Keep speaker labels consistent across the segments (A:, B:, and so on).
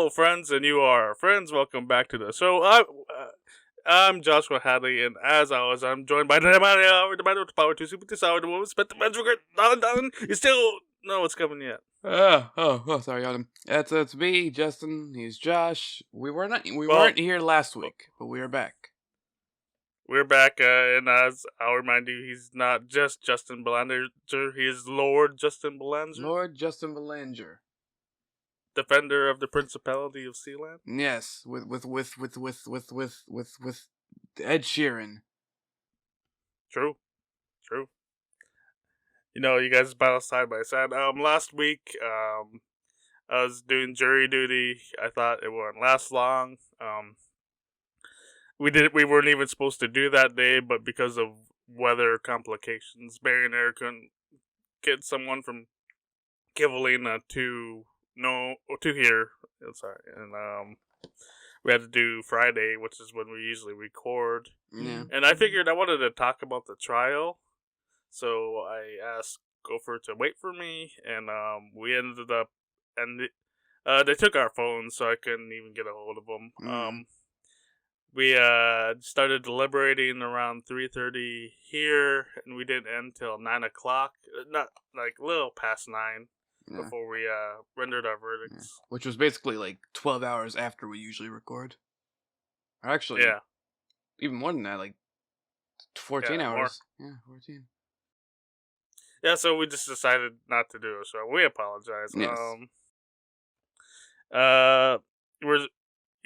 A: Hello, friends, and you are our friends. Welcome back to the show. I'm Joshua Hadley, and as always, I'm joined by the man with the power to super this hour, the woman spent the man's regret. Don, you still know what's coming yet.
B: Sorry, Adam. It's me, Justin. He's Josh. We weren't here last week, but we are back.
A: We're back, and as I'll remind you, he's not just Justin Belanger. He is Lord Justin Belanger.
B: Lord Justin Belanger,
A: defender of the Principality of Sealand.
B: Yes, with Ed Sheeran.
A: True. You know, you guys battle side by side. Last week, I was doing jury duty. I thought it wouldn't last long. We weren't even supposed to do that day, but because of weather complications, Barry and Eric couldn't get someone from Kivalina to here. Sorry, and we had to do Friday, which is when we usually record.
B: Yeah.
A: And I figured I wanted to talk about the trial, so I asked Gopher to wait for me, and we ended up, and they took our phones, so I couldn't even get a hold of them. We started deliberating around 3:30 here, and we didn't end till 9 o'clock. Not like a little past 9 before we rendered our verdicts.
B: Yeah. Which was basically like 12 hours after we usually record. Or actually, even more than that, like 14 hours.
A: More.
B: Yeah, 14.
A: Yeah, so we just decided not to do it. So we apologize.
B: Yes.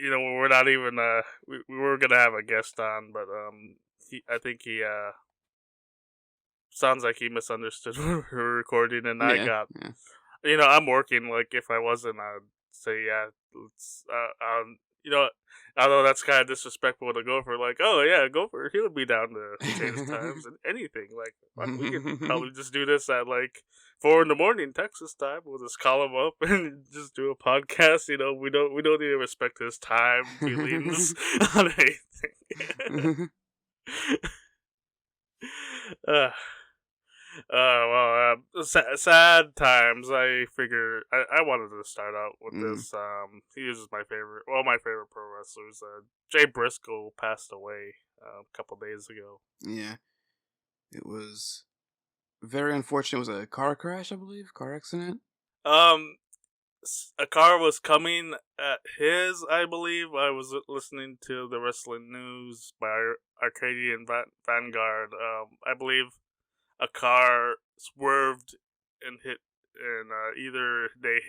A: We're not even we were gonna have a guest on, but I think he sounds like he misunderstood when we were recording, and I'm working. Like if I wasn't, I'd say let's although that's kind of disrespectful to Gopher. Like, oh yeah, Gopher, he'll be down to change times and anything. Like we could probably just do this at like 4 a.m. Texas time. We'll just call him up and just do a podcast. You know, we don't even respect his time feelings on anything. Sad times. I figure I wanted to start out with this. He is my favorite pro wrestlers. Jay Briscoe passed away a couple days ago.
B: Yeah, it was very unfortunate. It was a car crash, I believe, car accident.
A: A car was coming at his, I believe. I was listening to the wrestling news by Arcadian Vanguard. I believe a car swerved and hit, and either they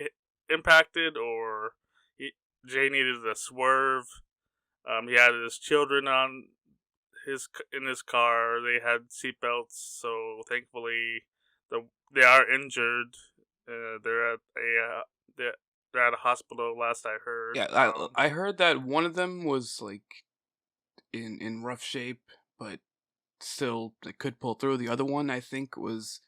A: impacted or Jay needed to swerve. He had his children in his car. They had seatbelts, so thankfully they are injured. They're at a hospital. Last I heard.
B: Yeah, I heard that one of them was like in rough shape, but still they could pull through. The other one, I think, was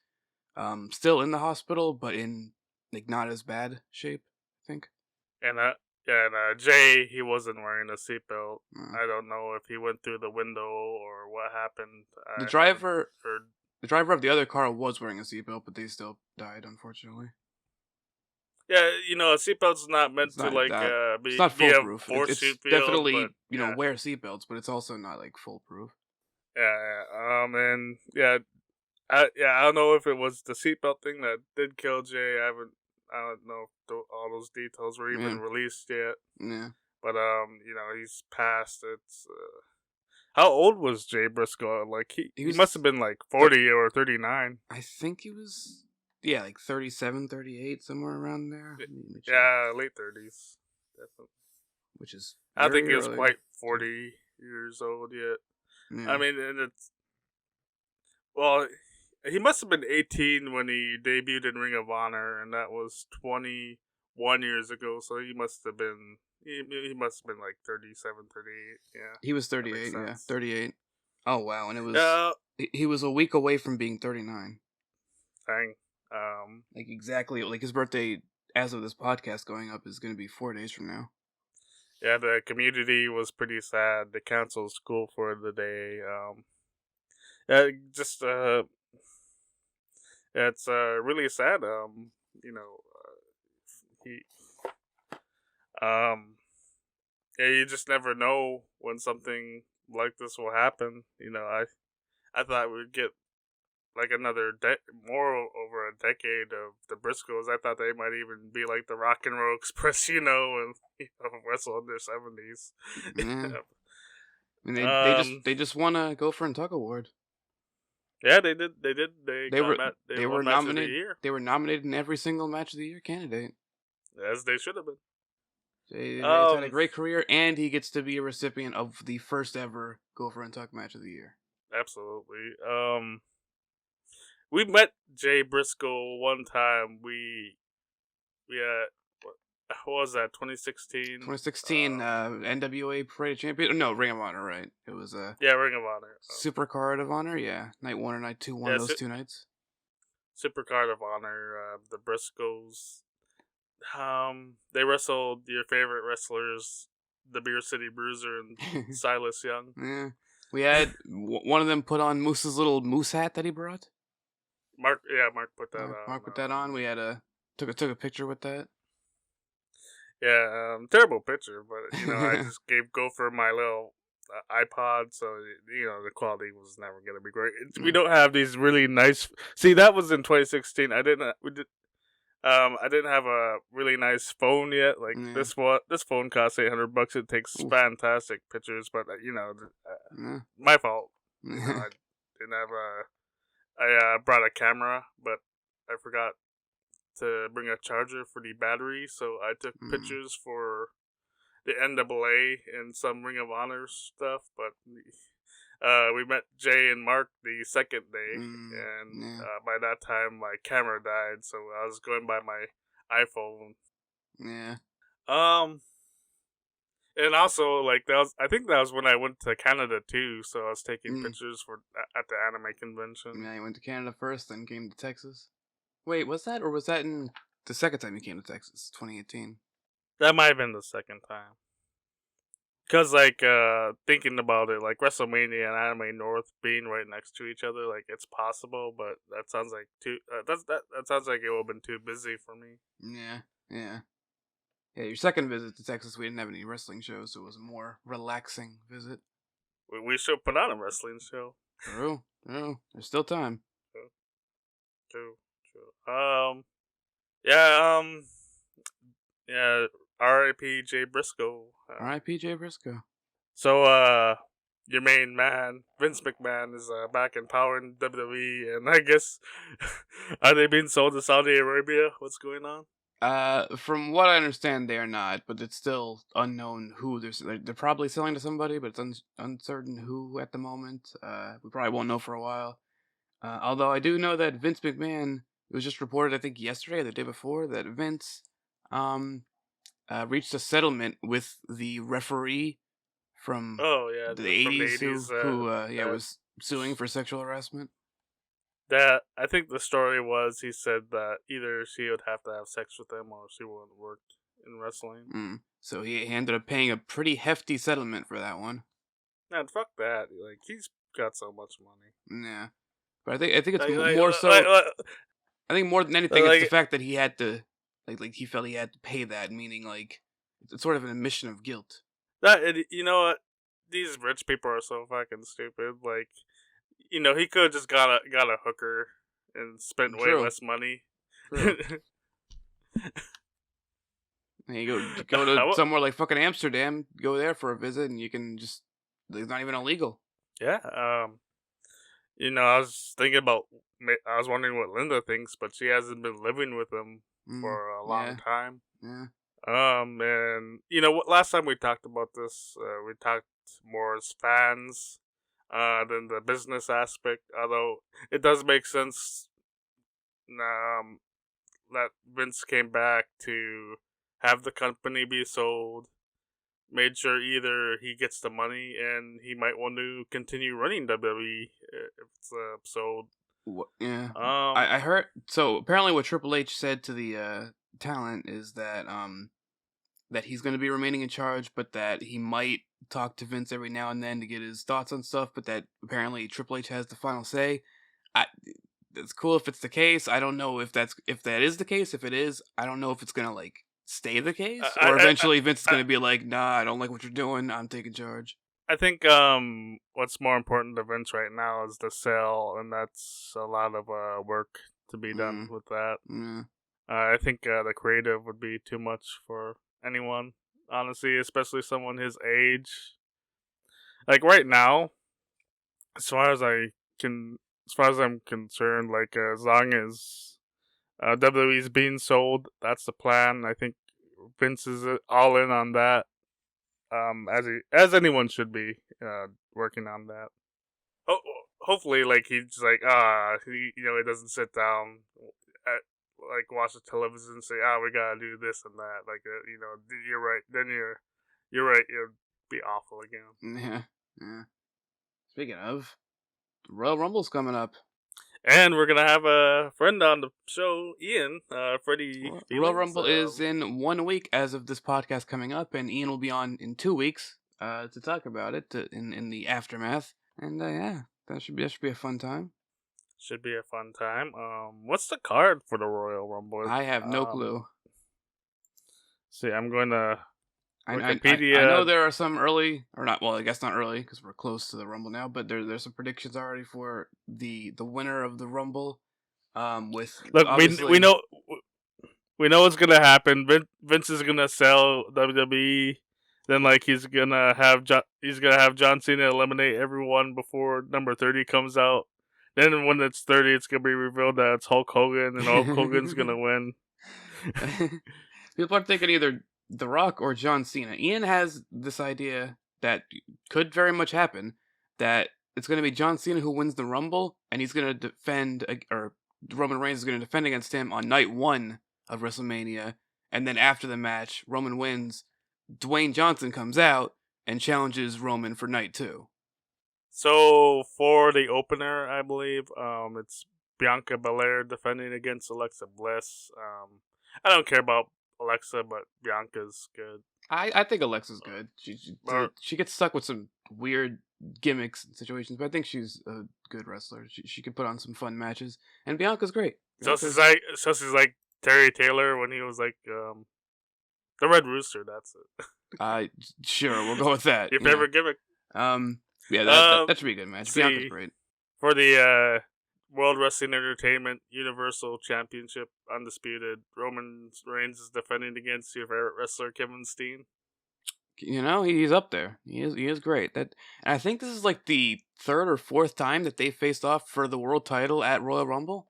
B: still in the hospital, but in like not as bad shape, I think.
A: And Jay, he wasn't wearing a seatbelt. I don't know if he went through the window or what happened.
B: The driver of the other car was wearing a seatbelt, but they still died, unfortunately.
A: Yeah, a seatbelt's not meant to
B: it's not foolproof.
A: It's
B: definitely wear seatbelts, but it's also not like foolproof.
A: I don't know if it was the seatbelt thing that did kill Jay. I don't know if all those details were even released yet.
B: Yeah.
A: But he's passed. It's how old was Jay Briscoe? Like he must have been like 40 or 39.
B: I think he was like 37, 38, somewhere around there.
A: Yeah, late 30s, definitely.
B: Which is
A: I think he was quite 40 years old yet. Yeah. I mean, and he must have been 18 when he debuted in Ring of Honor, and that was 21 years ago. So he must have been like 37, 38. Yeah,
B: he was 38. Yeah, 38. Oh wow, and it was he was a week away from being 39.
A: Dang.
B: Like exactly, like his birthday, as of this podcast going up, is going to be 4 days from now.
A: Yeah, the community was pretty sad. They canceled school for the day. It's really sad. Um, yeah, you just never know when something like this will happen. I thought we'd get like another more over a decade of the Briscoes. I thought they might even be like the Rock and Roll Express, and wrestle in their 70s.
B: Yeah. And
A: um,
B: they just won a Gopher and Tuck award.
A: yeah, they did. They did.
B: They were
A: They
B: they were
A: won match of the
B: nominated.
A: year,
B: They were nominated in every single match of the year candidate.
A: as they should have been.
B: They've had a
A: Um,
B: great career, and he gets to be a recipient of the first ever Gopher and Tuck match of the year.
A: absolutely. We met Jay Briscoe one time. We what was that? 2016.
B: 2016 NWA Parade of Champions. No, Ring of Honor, right? It was a
A: Yeah, Ring of Honor.
B: Super Card of Honor. Yeah, night 1 or night 2. One
A: Yeah,
B: of those 2 nights.
A: Super Card of Honor. The Briscoes. They wrestled your favorite wrestlers, the Beer City Bruiser and Silas Young.
B: Yeah, we had one of them put on Moose's little moose hat that he brought.
A: Mark put that on.
B: Mark put that on. We had took a picture with that.
A: Yeah, terrible picture, but I just gave Gopher my little iPod, so the quality was never gonna be great. We don't have these really nice. See, that was in 2016. I didn't. We did. I didn't have a really nice phone yet. Like this phone costs $800. It takes fantastic pictures, but my fault. I didn't have a. I brought a camera, but I forgot to bring a charger for the battery, so I took pictures for the NAA and some Ring of Honor stuff. But we met Jay and Mark the second day, and by that time my camera died, so I was going by my iPhone.
B: Yeah.
A: And also, like, I think that was when I went to Canada too, so I was taking pictures at the anime convention.
B: Yeah, you went to Canada first, then came to Texas. Wait, was that in the second time you came to Texas, 2018?
A: That might have been the second time. Because, like, thinking about it, like, WrestleMania and Anime North being right next to each other, like, it's possible, but that sounds like that sounds like it would have been too busy for me.
B: Yeah. Your second visit to Texas, we didn't have any wrestling shows, so it was a more relaxing visit.
A: We should put on a wrestling show.
B: True. There's still time.
A: True. Yeah, R.I.P. Jay Briscoe.
B: R.I.P. Jay Briscoe.
A: So, your main man, Vince McMahon, is back in power in WWE, and I guess, are they being sold to Saudi Arabia? What's going on?
B: From what I understand, they are not, but it's still unknown who they're probably selling to somebody, but it's uncertain who at the moment. We probably won't know for a while. Although I do know that Vince McMahon, it was just reported, I think yesterday or the day before, that Vince, reached a settlement with the referee from the 80s, who was suing for sexual harassment.
A: That I think the story was he said that either she would have to have sex with him or she wouldn't work in wrestling.
B: So he ended up paying a pretty hefty settlement for that one.
A: Man, fuck that! Like he's got so much money.
B: Yeah, but I think it's more so. I think more than anything, it's the fact that he had to, like he felt he had to pay that, meaning like it's sort of an admission of guilt.
A: You know what? These rich people are so fucking stupid. Like, he could have just got a hooker and spent way less money.
B: You go to somewhere like fucking Amsterdam, go there for a visit, and you can just, it's not even illegal.
A: Yeah. I was thinking about, I was wondering what Linda thinks, but she hasn't been living with him for a long time.
B: Yeah.
A: And what? Last time we talked about this, we talked more as fans, than the business aspect. Although it does make sense, that Vince came back to have the company be sold. Made sure either he gets the money and he might want to continue running WWE if it's sold.
B: Yeah. I heard. So apparently, what Triple H said to the talent is that that he's going to be remaining in charge, but that he might talk to Vince every now and then to get his thoughts on stuff. But that apparently Triple H has the final say. It's cool if it's the case. I don't know if that is the case. If it is, I don't know if it's gonna like stay the case, or
A: I,
B: eventually Vince is
A: I,
B: going to be like, "Nah, I don't like what you're doing. I'm taking charge."
A: I think what's more important to Vince right now is the sale, and that's a lot of work to be done
B: Mm,
A: with that.
B: yeah.
A: I think the creative would be too much for anyone, honestly, especially someone his age. Like right now, as far as I can, as far as I'm concerned, like as long as WWE's being sold, that's the plan. I think Vince is all in on that. As anyone should be working on that. Oh, hopefully, like he's like he doesn't sit down, like watch the television and say we gotta do this and that. Like you're right. Then you're right. It'll be awful again.
B: Yeah. Yeah. Speaking of, Royal Rumble's coming up.
A: And we're gonna have a friend on the show, Ian, Freddie
B: Royal
A: Feelings.
B: Rumble is in 1 week as of this podcast coming up, and Ian will be on in 2 weeks to talk about it in the aftermath. And yeah, that should be a fun time.
A: Should be a fun time. What's the card for the Royal Rumble?
B: I have no clue.
A: See, I'm going to
B: I
A: Wikipedia.
B: know there are some early, or not. Well, I guess not early because we're close to the Rumble now. But there's some predictions already for the winner of the Rumble. With
A: Look,
B: obviously...
A: we know what's gonna happen. Vince is gonna sell WWE. Then like he's gonna have John Cena eliminate everyone before number 30 comes out. Then when it's 30, it's gonna be revealed that it's Hulk Hogan, and Hulk Hogan's gonna win.
B: People are thinking either The Rock or John Cena. Ian has this idea that could very much happen, that it's going to be John Cena who wins the Rumble, and he's going to defend, or Roman Reigns is going to defend against him on night 1 of WrestleMania, and then after the match, Roman wins, Dwayne Johnson comes out and challenges Roman for night 2.
A: So for the opener, I believe, it's Bianca Belair defending against Alexa Bliss. I don't care about Alexa, but Bianca's good.
B: I think Alexa's good. She gets stuck with some weird gimmicks and situations, but I think she's a good wrestler. She could put on some fun matches, and Bianca's great.
A: So she's like Terry Taylor when he was like the Red Rooster. That's it.
B: Sure, we'll go with that.
A: Your favorite gimmick?
B: Yeah, that should be a good match. Bianca's great.
A: For the World Wrestling Entertainment Universal Championship, undisputed, Roman Reigns is defending against your favorite wrestler, Kevin Steen.
B: He's up there. He is great. And I think this is like the 3rd or 4th time that they faced off for the world title at Royal Rumble.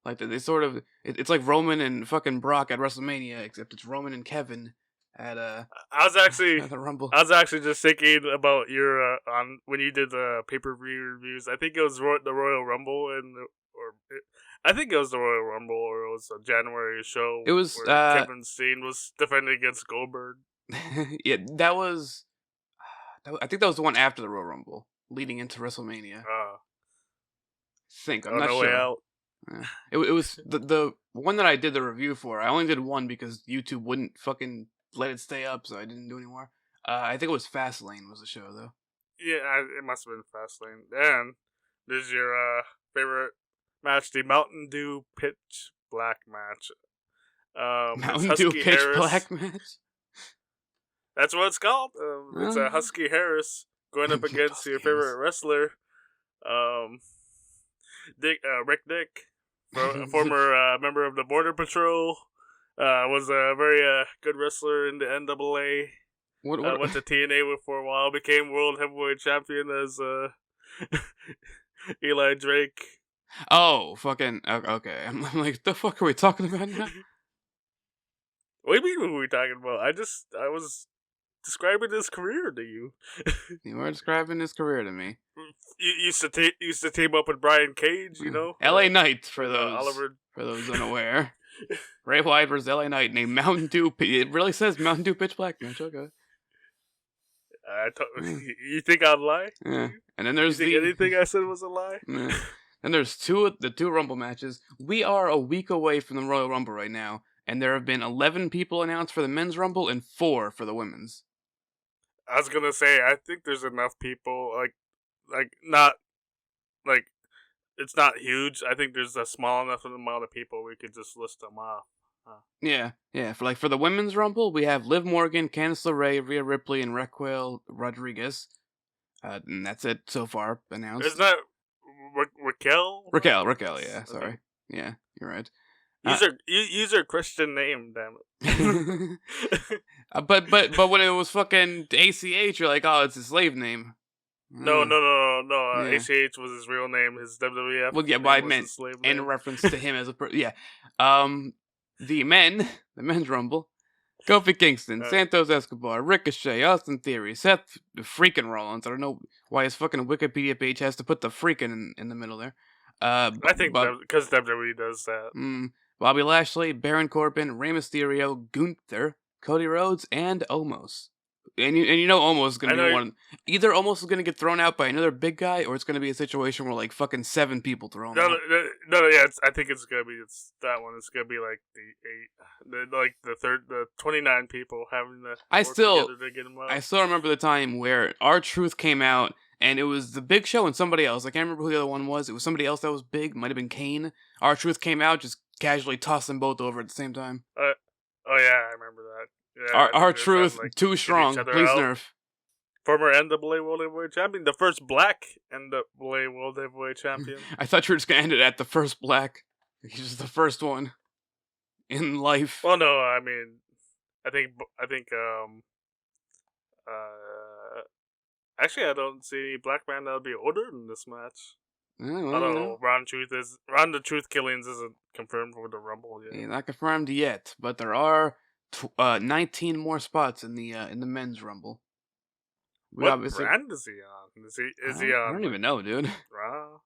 B: Like they sort of, it's like Roman and fucking Brock at WrestleMania, except it's Roman and Kevin at
A: I was actually
B: at the Rumble.
A: I was actually just thinking about your on when you did the pay-per-view reviews. I think it was the Royal Rumble I think it was the Royal Rumble, or it was a January show.
B: It was
A: where Kevin Steen was defending against Goldberg.
B: Yeah, that was. I think that was the one after the Royal Rumble, leading into WrestleMania. I'm not
A: No
B: sure.
A: Way Out.
B: It was the one that I did the review for. I only did one because YouTube wouldn't fucking let it stay up, so I didn't do any more. I think it was Fastlane was the show though.
A: Yeah, it must have been Fastlane. And this is your favorite match, the Mountain Dew Pitch Black match.
B: Mountain Dew Pitch Black match.
A: That's what it's called. It's a Husky Harris going up against your favorite wrestler, Rick Dick, a former member of the Border Patrol. Was a very good wrestler in the NAA. Went to TNA for a while. Became World Heavyweight Champion as Eli Drake.
B: Oh, fucking okay. I'm like, the fuck are we talking about now?
A: What do you mean? What are we talking about? I was describing his career to you.
B: You were describing his career to me.
A: You used to team up with Brian Cage, you know.
B: LA Knight for those
A: Oliver.
B: For those unaware. Ray Wyatt versus LA Knight named Mountain Dew. It really says Mountain Dew Pitch Black match. Okay.
A: You think I'd lie?
B: Yeah. And then there's
A: anything I said was a lie?
B: Yeah. And there's the two Rumble matches. We are a week away from the Royal Rumble right now, and there have been 11 people announced for the men's Rumble and 4 for the women's.
A: I was gonna say, I think there's enough people, not, it's not huge. I think there's a small enough amount of people we could just list them off.
B: Yeah. For the women's rumble, we have Liv Morgan, Candice LeRae, Rhea Ripley, and Raquel Rodriguez. And that's it so far announced.
A: Isn't that Raquel?
B: Raquel. Yeah,
A: Okay.
B: sorry. Yeah, you're right.
A: Use her Christian name, damn it.
B: But when it was fucking ACH, you're like, oh, it's a slave name.
A: No.
B: Yeah.
A: ACH was his real name. His WWF
B: Well, yeah,
A: name
B: but I
A: was
B: meant
A: his slave
B: in
A: name.
B: reference to him as a person. Yeah. The men's rumble. Kofi Kingston, Santos Escobar, Ricochet, Austin Theory, Seth freaking Rollins. I don't know why his fucking Wikipedia page has to put the freaking in the middle there.
A: I think because WWE does that.
B: Bobby Lashley, Baron Corbin, Rey Mysterio, Gunther, Cody Rhodes, and Omos. And you know Omos is going to be one. Either Omos is going to get thrown out by another big guy, or it's going to be a situation where like fucking 7 people thrown out.
A: Yeah, I think it's gonna be that one. It's gonna be like the 29 people having to.
B: I still
A: get them out.
B: remember the time where R-Truth came out, and it was the Big Show and somebody else. I can't remember who the other one was. It was somebody else that was big. Might have been Kane. R-Truth came out, just casually tossed them both over at the same time.
A: Oh yeah, I remember that. Yeah,
B: R-Truth, too strong. Please nerf.
A: Former NWA World Heavyweight Champion, the first black NWA World Heavyweight Champion.
B: I thought you were just gonna end it at the first black. He's just the first one in life.
A: Well, no, I mean, I think, actually, I don't see any black man that would be older in this match. Although Ron the Truth Killings isn't confirmed for the Rumble yet.
B: Yeah, not confirmed yet, but there are 19 more spots in the men's Rumble.
A: What brand is he on? Is he on?
B: I don't even know, dude.
A: Raw,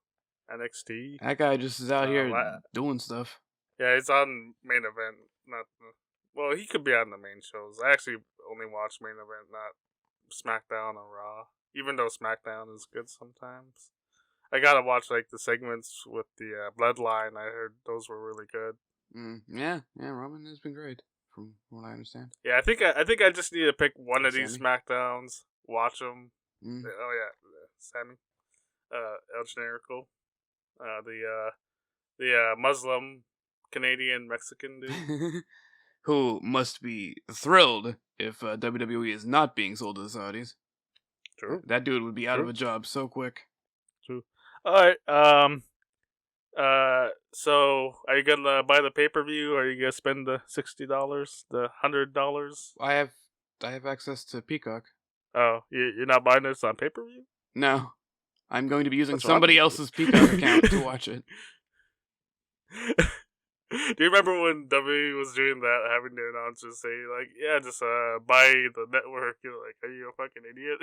A: NXT.
B: That guy just is out here doing stuff.
A: Yeah, he's on main event. Well, he could be on the main shows. I actually only watch main event, not SmackDown or Raw. Even though SmackDown is good sometimes. I gotta watch like the segments with the Bloodline. I heard those were really good.
B: Yeah, Roman has been great, from what I understand.
A: Yeah, I think I just need to pick one of these SmackDowns, watch them. Oh yeah, Sammy, El Generico, the Muslim Canadian Mexican dude,
B: who must be thrilled if WWE is not being sold to the Saudis.
A: True,
B: that dude would be out of a job so quick.
A: True. All right. So are you gonna buy the pay-per-view, or are you gonna spend the $60, the $100?
B: I have access to Peacock.
A: Oh, you're not buying this on pay-per-view?
B: No, I'm going to be using somebody else's Peacock account to watch it.
A: Do you remember when WWE was doing that, having the announcers say, like, yeah, just buy the network? You're like, are you a fucking idiot?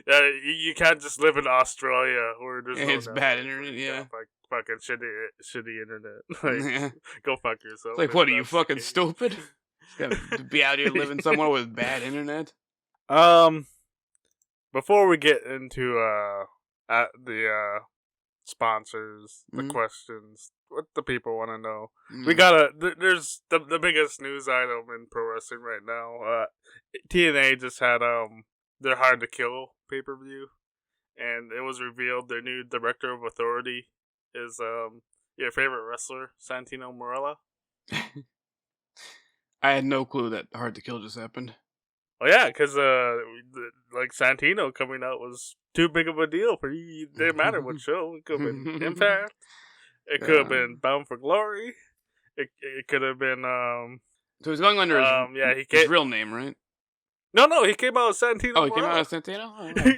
A: Yeah, you can't just live in Australia where there's
B: it's bad internet, yeah.
A: Fucking shitty internet. Like, go fuck yourself.
B: Like, what, are you fucking stupid? Gotta be out here living somewhere with bad internet?
A: Before we get into the sponsors, the questions, what the people want to know, we gotta. There's the biggest news item in pro wrestling right now. TNA just had their Hard to Kill pay-per-view, and it was revealed their new director of authority is your favorite wrestler, Santino Marella.
B: I had no clue that Hard to Kill just happened.
A: Oh yeah, because like Santino coming out was too big of a deal for you. It didn't matter what show. It could have been Impact. It could have been Bound for Glory. It could have been
B: So he's going under his real name, right?
A: No, he came out as Santino.
B: Oh, he came out as Santino? Oh, wow.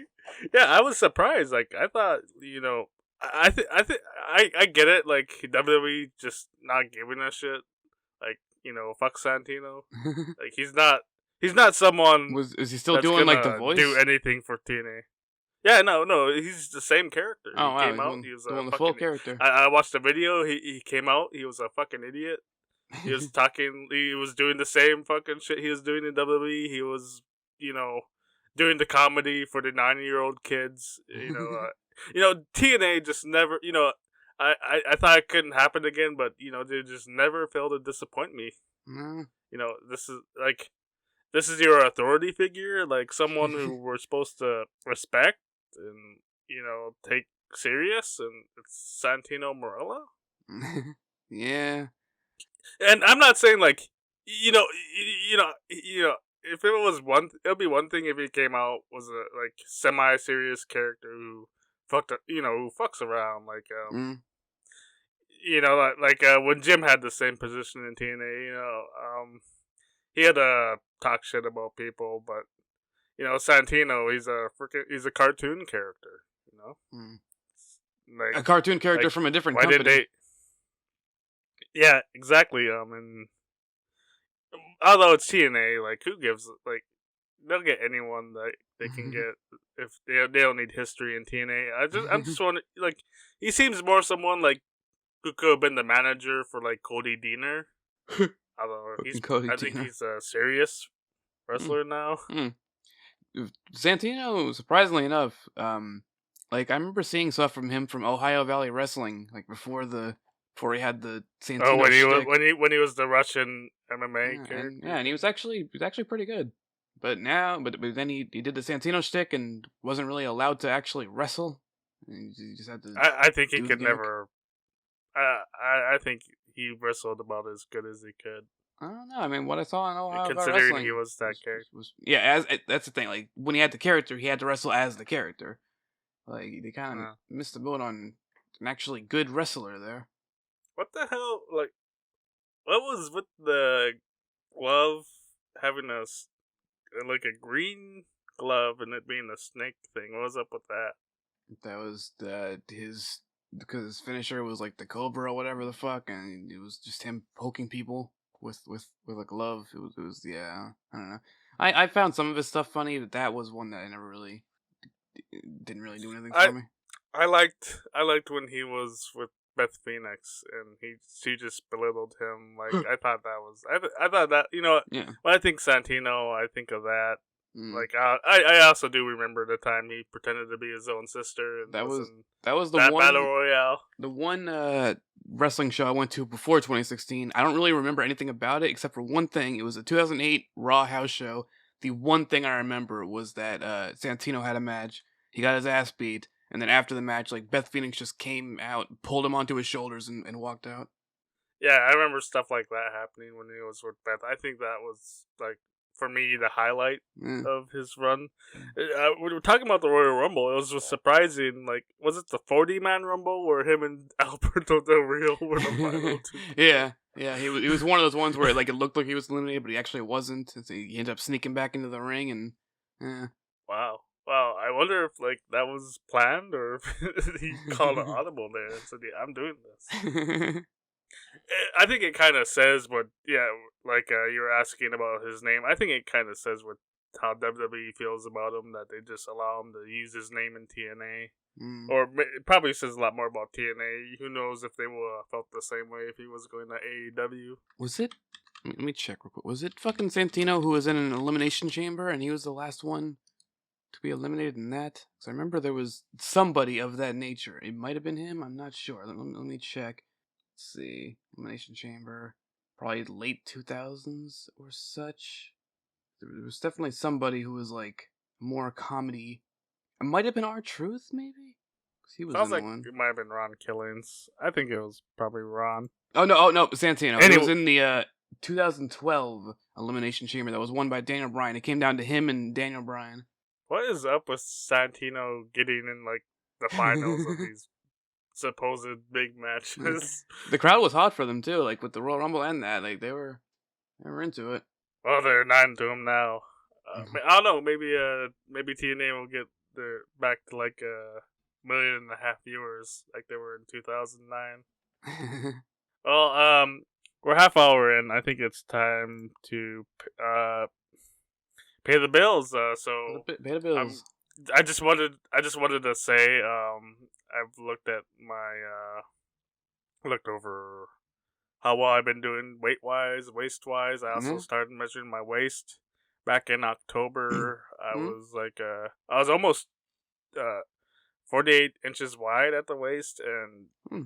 A: Yeah, I was surprised. Like, I thought, I get it. Like, WWE just not giving a shit. Like, fuck Santino. Like, he's not someone.
B: Is he still doing like the voice?
A: Do anything for TNA? Yeah, no, he's the same character.
B: Oh,
A: he came out. He was
B: doing the full character.
A: I watched the video. He came out. He was a fucking idiot. He was talking. He was doing the same fucking shit he was doing in WWE. He was, doing the comedy for the 9-year-old kids. TNA just never. I thought it couldn't happen again, but they just never failed to disappoint me. This is your authority figure, like someone who we're supposed to respect and take serious, and it's Santino Marella.
B: Yeah.
A: And I'm not saying like if it was it'll be one thing if he came out was a like semi-serious character who who fucks around
B: Mm.
A: when Jim had the same position in TNA, he had to talk shit about people, but Santino, he's a cartoon character,
B: Mm.
A: like
B: A cartoon character
A: like
B: from a different
A: why didn't
B: company.
A: they? Yeah, exactly. And although it's TNA, like who gives like they'll get anyone that they can get if they don't need history in TNA. I'm just wondering like he seems more someone like who could have been the manager for like Cody Deaner. Although
B: Fucking Cody
A: I think
B: Tina.
A: he's a serious
B: Mm.
A: wrestler now.
B: Mm. Santino, surprisingly enough, like I remember seeing stuff from him from Ohio Valley Wrestling, like before he had the
A: Oh,
B: Santino shtick.
A: when he was the Russian MMA character.
B: And he was actually pretty good. But then he did the Santino shtick and wasn't really allowed to actually wrestle. And he just had to
A: I think he
B: do the
A: could
B: gimmick.
A: never. I think he wrestled about as good as he could,
B: I don't know. I mean, what I saw in Ohio Valley
A: considering he
B: Wrestling
A: was that character.
B: yeah. That's the thing. Like when he had the character, he had to wrestle as the character. Like they kind of missed the boat on an actually good wrestler there.
A: What the hell? Like, what was with the glove having like a green glove and it being a snake thing? What was up with that?
B: That was his because his finisher was like the Cobra or whatever the fuck, and it was just him poking people with a glove. It was yeah. I don't know. I found some of his stuff funny, but that was one that I never really didn't really do anything
A: I
B: for me.
A: I liked when he was with Beth Phoenix and she just belittled him. Like I thought that was I thought that
B: Yeah.
A: when I think Santino, I think of that.
B: Mm.
A: Like I also do remember the time he pretended to be his own sister and
B: That
A: was
B: was
A: in
B: that was
A: that battle royale.
B: the one wrestling show I went to before 2016. I don't really remember anything about it except for one thing. It was a 2008 Raw house show. The one thing I remember was that Santino had a match. He got his ass beat, and then after the match, like Beth Phoenix just came out, pulled him onto his shoulders, and walked out.
A: Yeah, I remember stuff like that happening when he was with Beth. I think that was like for me the highlight
B: Yeah.
A: of his run. We were talking about the Royal Rumble. It was just surprising. Like, was it the 40-man Rumble where him and Alberto Del Rio were the final two?
B: Yeah. Yeah, he was one of those ones where like it looked like he was eliminated, but he actually wasn't. And so he ended up sneaking back into the ring, and yeah.
A: Wow. Wow. I wonder if like that was planned or if he called an audible there and said, "Yeah, I'm doing this." I think it kind of says what, yeah, like you were asking about his name. I think it kind of says what how WWE feels about him that they just allow him to use his name in TNA.
B: Mm.
A: Or it probably says a lot more about TNA. Who knows if they would have felt the same way if he was going to AEW.
B: Was it? Let me check real quick. Was it fucking Santino who was in an elimination chamber and he was the last one to be eliminated in that? Because I remember there was somebody of that nature. It might have been him. I'm not sure. Let me check. Let's see. Elimination chamber. Probably late 2000s or such. There was definitely somebody who was like more comedy. It might have been R-Truth, maybe? Because he was
A: Sounds
B: in
A: like
B: one.
A: it might have been Ron Killings. I think it was probably Ron.
B: Oh no, Santino. It
A: Anyway,
B: was in the 2012 Elimination Chamber that was won by Daniel Bryan. It came down to him and Daniel Bryan.
A: what is up with Santino getting in like the finals of these supposed big matches?
B: The crowd was hot for them too, like with the Royal Rumble and that. Like they were into it.
A: Well, they're not into him now. I don't know. Maybe TNA will get their back to like 1.5 million viewers like they were in 2009. Well, we're half hour in. I think it's time to pay the bills. So
B: Pay the bills.
A: I just wanted to say, I've looked over how well I've been doing weight wise, waist wise. I also
B: Mhm.
A: started measuring my waist back in October.
B: Mhm.
A: I was almost 48 inches wide at the waist, and
B: Hmm.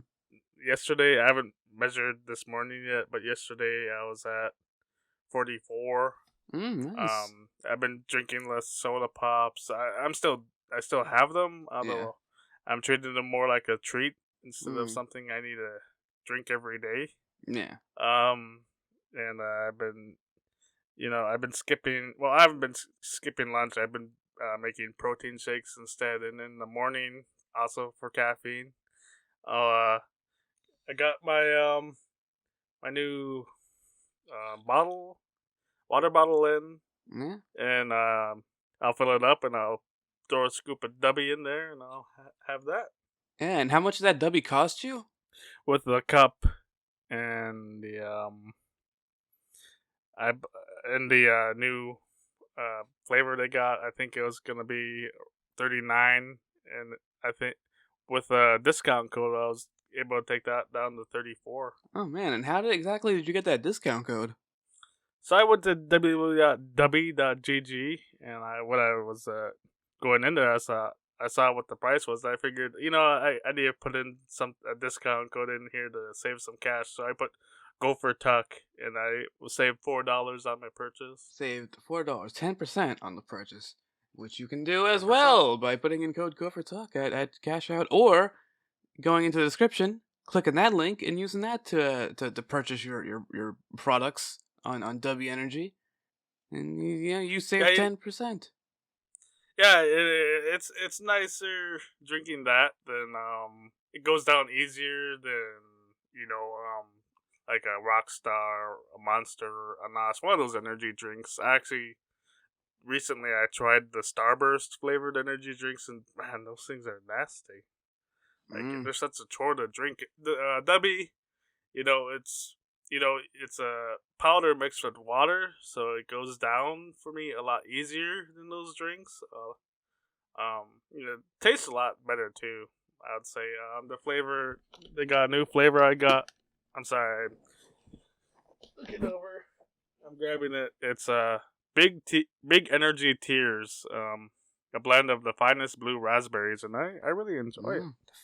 A: yesterday I haven't measured this morning yet, but yesterday I was at 44.
B: Nice.
A: I've been drinking less soda pops. I still have them,
B: Yeah.
A: although I'm treating them more like a treat instead of
B: Mm.
A: something I need to drink every day.
B: Yeah.
A: Um, and I've been skipping. Well, I haven't been skipping lunch. I've been making protein shakes instead, and in the morning also for caffeine. Uh, I got my new bottle water bottle in,
B: Yeah.
A: and I'll fill it up and I'll throw a scoop of Dubby in there, and I'll have that
B: Yeah, and how much did that W cost you?
A: with the cup and I b- the new flavor they got. I think it was gonna be 39, and I think with a discount code, I was able to take that down to 34.
B: Oh man, and how did you get that discount code?
A: So I went to www.dubby.gg, and when I was going in there, I saw what the price was. I figured, I need to put in a discount code in here to save some cash. So I put Gopher Tuck, and I saved $4 on my purchase.
B: Saved $4, 10% on the purchase, which you can do as
A: 10%.
B: well by putting in code GopherTalk at cash out, or going into the description, clicking that link, and using that to purchase your products on W Energy, and you
A: Yeah,
B: save 10%.
A: yeah, it's nicer drinking that than it goes down easier than like a Rockstar, a Monster, a Nos, one of those energy drinks. Actually, recently I tried the Starburst flavored energy drinks, and man, those things are nasty. Like
B: Mm.
A: they're such a chore to drink. The Dubby, you know, it's it's a powder mixed with water, so it goes down for me a lot easier than those drinks. Tastes a lot better too. I would say. The flavor, they got a new flavor. I'm sorry, I'm looking over. I'm grabbing it. It's big energy tears. A blend of the finest blue raspberries, and I really enjoy it.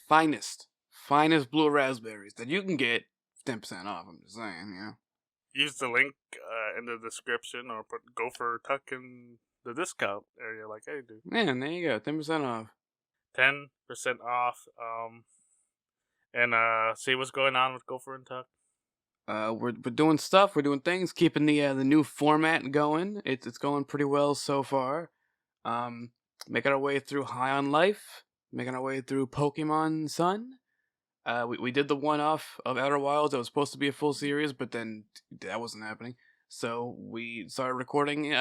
B: The finest blue raspberries that you can get 10% off. I'm just saying,
A: Use the link in the description, or put Gopher Tuck in the discount area, like I do.
B: Man, there you go, 10% off.
A: 10% off. And see what's going on with Gopher and Tuck.
B: We're doing stuff. We're doing things. Keeping the new format going. It's going pretty well so far. Um, Making our way through High on Life. Making our way through Pokemon Sun. We did the one off of Outer Wilds that was supposed to be a full series, but then that wasn't happening. So we started recording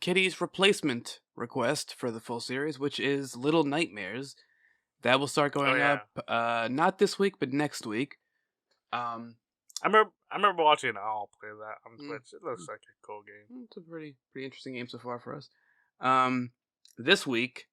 B: Kitty's replacement request for the full series, which is Little Nightmares. That will start
A: Oh
B: going
A: yeah,
B: up not this week, but next week. Um,
A: I remember watching All play that on
B: mm,
A: Twitch. It looks like a cool game.
B: it's a pretty interesting game so far for us. This week,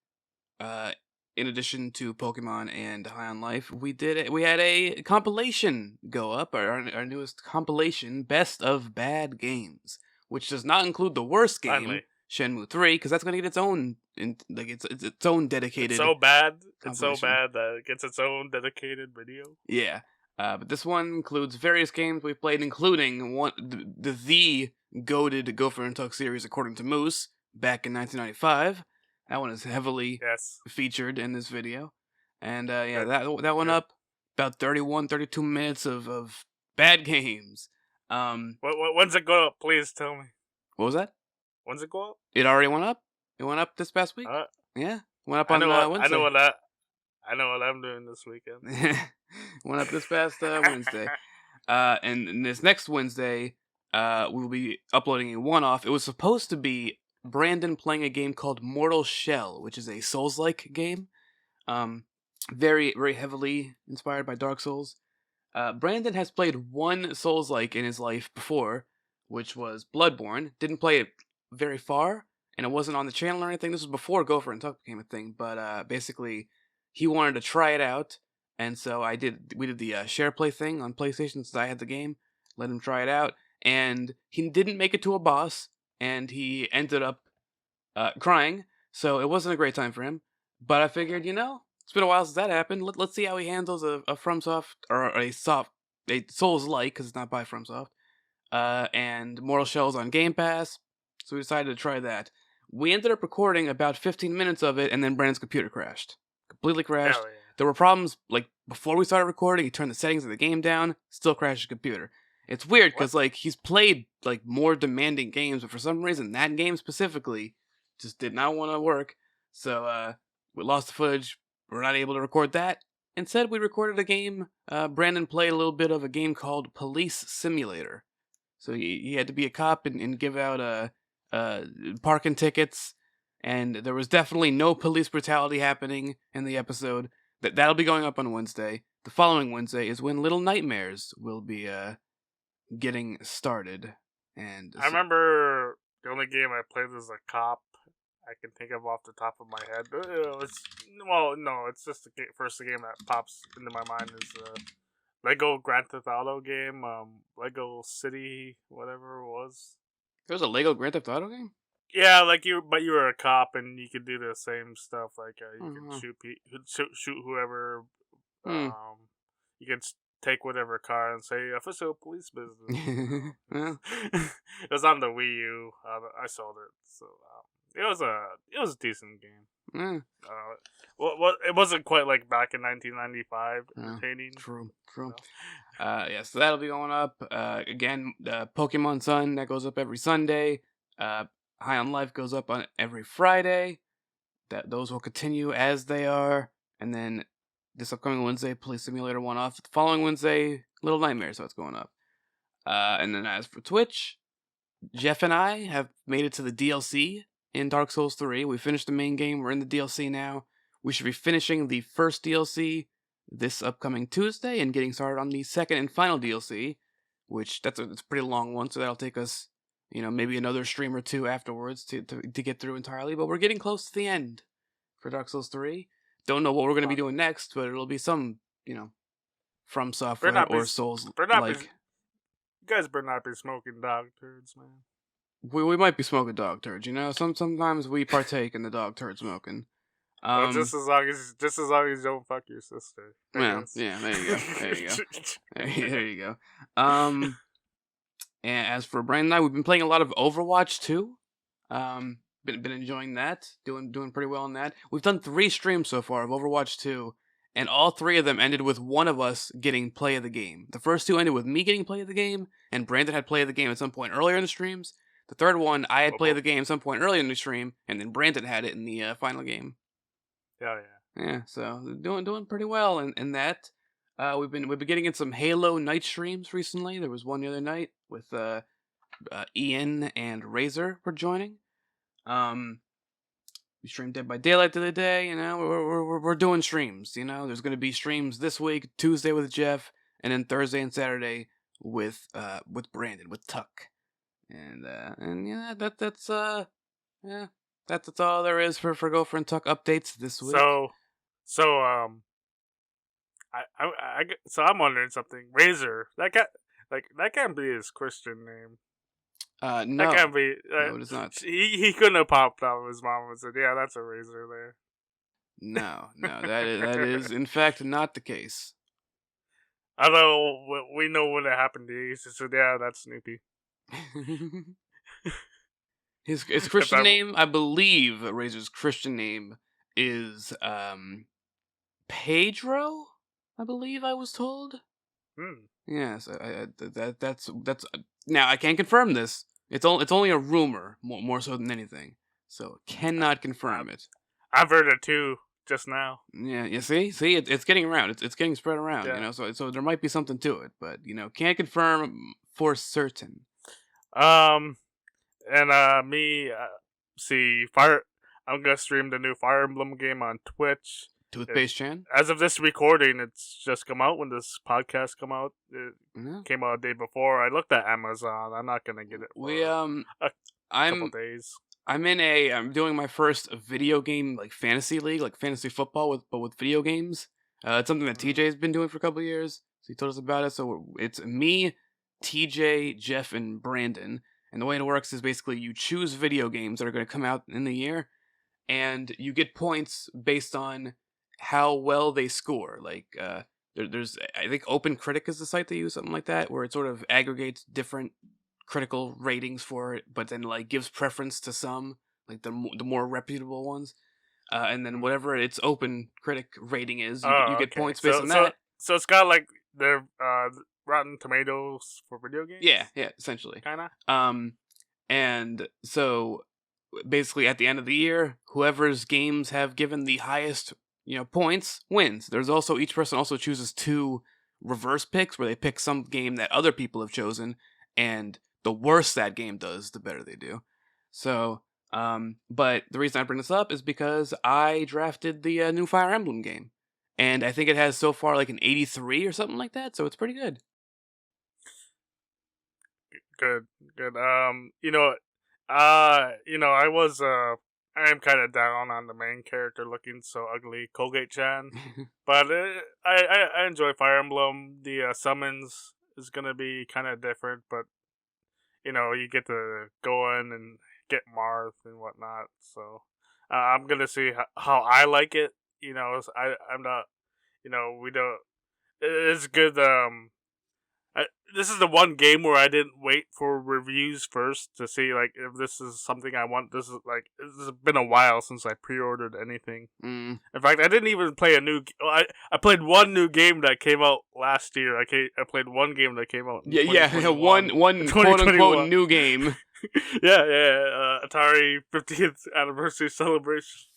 B: in addition to Pokemon and High on Life, we had a compilation go up, our newest compilation, Best of Bad Games, which does not include the worst game,
A: Finally,
B: Shenmue 3, because that's going to get its own its own dedicated
A: it's so bad. It's so
B: compilation.
A: bad that it gets its own dedicated video.
B: Yeah. But this one includes various games we've played, including the goated Gopher and Tuck series, according to Moose, back in 1995. That one is heavily
A: Yes.
B: featured in this video. And yeah,
A: Good.
B: that one
A: Good.
B: up about 31, 32 minutes of bad games.
A: When's it go up? Please tell me.
B: What was that?
A: When's it go up?
B: It already went up? It went up this past week? Yeah. Went up on Wednesday.
A: I know what I'm doing this weekend.
B: Went up this past Wednesday. And this next Wednesday, we'll be uploading a one-off. It was supposed to be Brandon playing a game called Mortal Shell, which is a Souls-like game. Very, very heavily inspired by Dark Souls. Brandon has played one Souls-like in his life before, which was Bloodborne. Didn't play it very far, and it wasn't on the channel or anything. This was before Gopher and Tuck became a thing, but basically, he wanted to try it out, and so we did the share play thing on PlayStation since I had the game, let him try it out, and he didn't make it to a boss, and he ended up crying, so it wasn't a great time for him, but I figured, it's been a while since that happened, let's see how he handles a FromSoft, or a Souls-like, because it's not by FromSoft, and Mortal Shell's on Game Pass, so we decided to try that. We ended up recording about 15 minutes of it, and then Brandon's computer crashed. Completely crashed.
A: Hell yeah.
B: there were problems like before we started recording. He turned the settings of the game down, still crashed his computer. It's weird
A: What?
B: because like he's played like more demanding games, but for some reason that game specifically just did not want to work. So we lost the footage. We're not able to record that. Instead, we recorded a game. Brandon played a little bit of a game called Police Simulator. So he had to be a cop and give out parking tickets. And there was definitely no police brutality happening in the episode. That'll be going up on Wednesday. The following Wednesday is when Little Nightmares will be getting started. And
A: I remember the only game I played as a cop I can think of off the top of my head. It's just the first game that pops into my mind is Lego Grand Theft Auto game, Lego City, whatever it was.
B: there was a Lego Grand Theft Auto game?
A: Yeah, but you were a cop and you could do the same stuff. Like you
B: Mhm.
A: could shoot whoever.
B: Hmm.
A: You could take whatever car and say official police business.
B: Well,
A: It was on the Wii U. I sold it, so it was a decent game.
B: eh,
A: It wasn't quite like back in 1995 entertaining.
B: true.
A: So.
B: Yeah, so that'll be going up. Again, Pokemon Sun, that goes up every Sunday. High on Life goes up on every Friday. Those will continue as they are. And then this upcoming Wednesday, Police Simulator 1 off. The following Wednesday, Little Nightmares, so it's going up. And then as for Twitch, Jeff and I have made it to the DLC in Dark Souls 3. We finished the main game. We're in the DLC now. We should be finishing the first DLC this upcoming Tuesday and getting started on the second and final DLC, which it's a pretty long one, so that'll take us, maybe another stream or two afterwards to get through entirely. But we're getting close to the end for Dark Souls 3. Don't know what we're going to be doing next, but it'll be some, From Software or Souls like.
A: You guys better not be smoking dog turds, man.
B: We might be smoking dog turds, Sometimes we partake in the dog turd smoking.
A: Well, just as long as you don't fuck your sister.
B: Well, yeah, there you go. There you go. And as for Brandon and I, we've been playing a lot of Overwatch 2. Been enjoying that. Doing pretty well in that. We've done 3 streams so far of Overwatch 2, and all 3 of them ended with one of us getting play of the game. The first 2 ended with me getting play of the game, and Brandon had play of the game at some point earlier in the streams. The third one, I had play of the game at some point earlier in the stream, and then Brandon had it in the final game.
A: Yeah.
B: Yeah, so doing pretty well in that. We've been getting in some Halo night streams recently. There was one the other night with Ian and Razor were joining. We streamed Dead by Daylight the other day. We're doing streams. There's gonna be streams this week, Tuesday with Jeff, and then Thursday and Saturday with Brandon, with Tuck, and yeah, that's all there is for Gopher and Tuck updates this week.
A: So I'm wondering something. Razor, that can't be his Christian name.
B: No,
A: that can't be.
B: No, it is not.
A: He couldn't have popped out of his mom and said, "Yeah, that's a Razor there."
B: No, that is in fact not the case.
A: Although we know what happened to you, he said, "Yeah, that's Snoopy."
B: His Christian name, I believe, Razor's Christian name is Pedro. I believe I was told. Yes, that's now I can't confirm this. It's only a rumor, more so than anything. So cannot confirm it.
A: I've heard it too just now.
B: Yeah, you see, it's getting around. It's getting spread around.
A: Yeah.
B: So there might be something to it, but can't confirm for certain.
A: I'm gonna stream the new Fire Emblem game on Twitch.
B: Toothpaste Chan?
A: As of this recording, it's just come out when this podcast come out. It came out a day before. I looked at Amazon. I'm not gonna get it for a couple days.
B: I'm doing my first video game like fantasy league, like fantasy football with video games. It's something that TJ's been doing for a couple of years. So he told us about it. So it's me, TJ, Jeff, and Brandon. And the way it works is basically you choose video games that are going to come out in the year, and you get points based on how well they score. Like there's I think Open Critic is the site they use, something like that, where it sort of aggregates different critical ratings for it, but then like gives preference to some, like the more reputable ones. and then whatever its open critic rating is, you
A: Oh,
B: get
A: okay.
B: points based on that.
A: So it's got like their Rotten Tomatoes for video
B: Yeah,
A: games,
B: yeah, essentially.
A: kind of.
B: Um, and so basically at the end of the year, whoever's games have given the highest, points wins. There's also each person also chooses two reverse picks where they pick some game that other people have chosen, and the worse that game does, the better they do. So, but the reason I bring this up is because I drafted the new Fire Emblem game, and I think it has so far like an 83 or something like that. So it's pretty good.
A: Good, good. I am kind of down on the main character looking so ugly, Colgate-chan. But I enjoy Fire Emblem. The summons is gonna be kind of different, but you get to go in and get Marth and whatnot. So I'm gonna see how I like it. I'm not. We don't. It's good. I, this is the one game where I didn't wait for reviews first to see like if this is something I want. This has been a while since I pre-ordered anything.
B: Mm.
A: In fact, I didn't even play a new. I played one new game that came out last year. I played one game that came out in
B: Yeah,
A: 2021.
B: one quote unquote new game.
A: Yeah. Atari 50th anniversary celebration.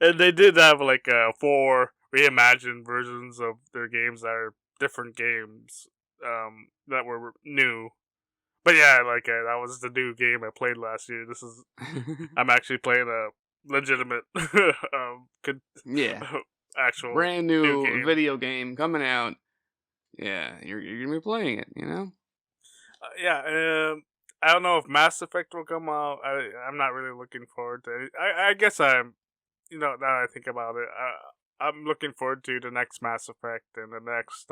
A: And they did have like 4 reimagined versions of their games that are different games that were new. But yeah, like that was the new game I played last year. I'm actually playing a legitimate
B: Yeah,
A: actual
B: brand
A: new
B: new
A: game.
B: video game coming out. Yeah, you're gonna be playing it.
A: Yeah, I don't know if Mass Effect will come out. I'm not really looking forward to it. I guess I'm, now that I think about it, I'm looking forward to the next Mass Effect and the next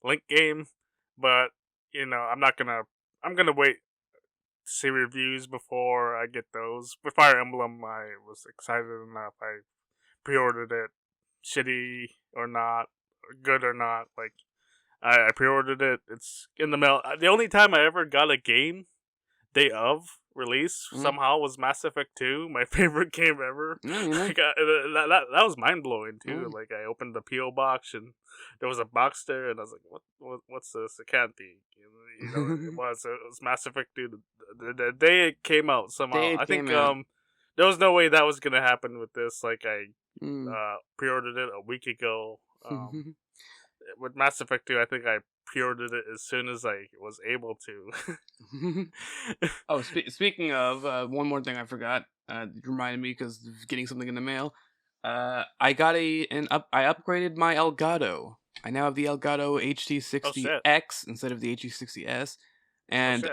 A: Link game, but I'm gonna wait to see reviews before I get those. With Fire Emblem, I was excited enough. I pre-ordered it, shitty or not, good or not. Like I pre-ordered it. It's in the mail. The only time I ever got a game day of release
B: Mm.
A: somehow was Mass Effect 2, my favorite game ever.
B: Yeah,
A: Like that was mind blowing too.
B: Mm.
A: Like I opened the PO box and there was a box there, and I was like, what's this? It can't be." It was Mass Effect 2. The day it came out somehow.
B: Day
A: I
B: it
A: think
B: came out.
A: there was no way that was gonna happen with this. Like I
B: Mm.
A: pre-ordered it a week ago. With Mass Effect 2, I think I pre-ordered it as soon as I was able to.
B: Oh, speaking of, one more thing I forgot. You reminded me because of getting something in the mail. I got I upgraded my Elgato. I now have the Elgato
A: Oh shit!
B: HT60X instead of the HT60S,
A: Oh
B: and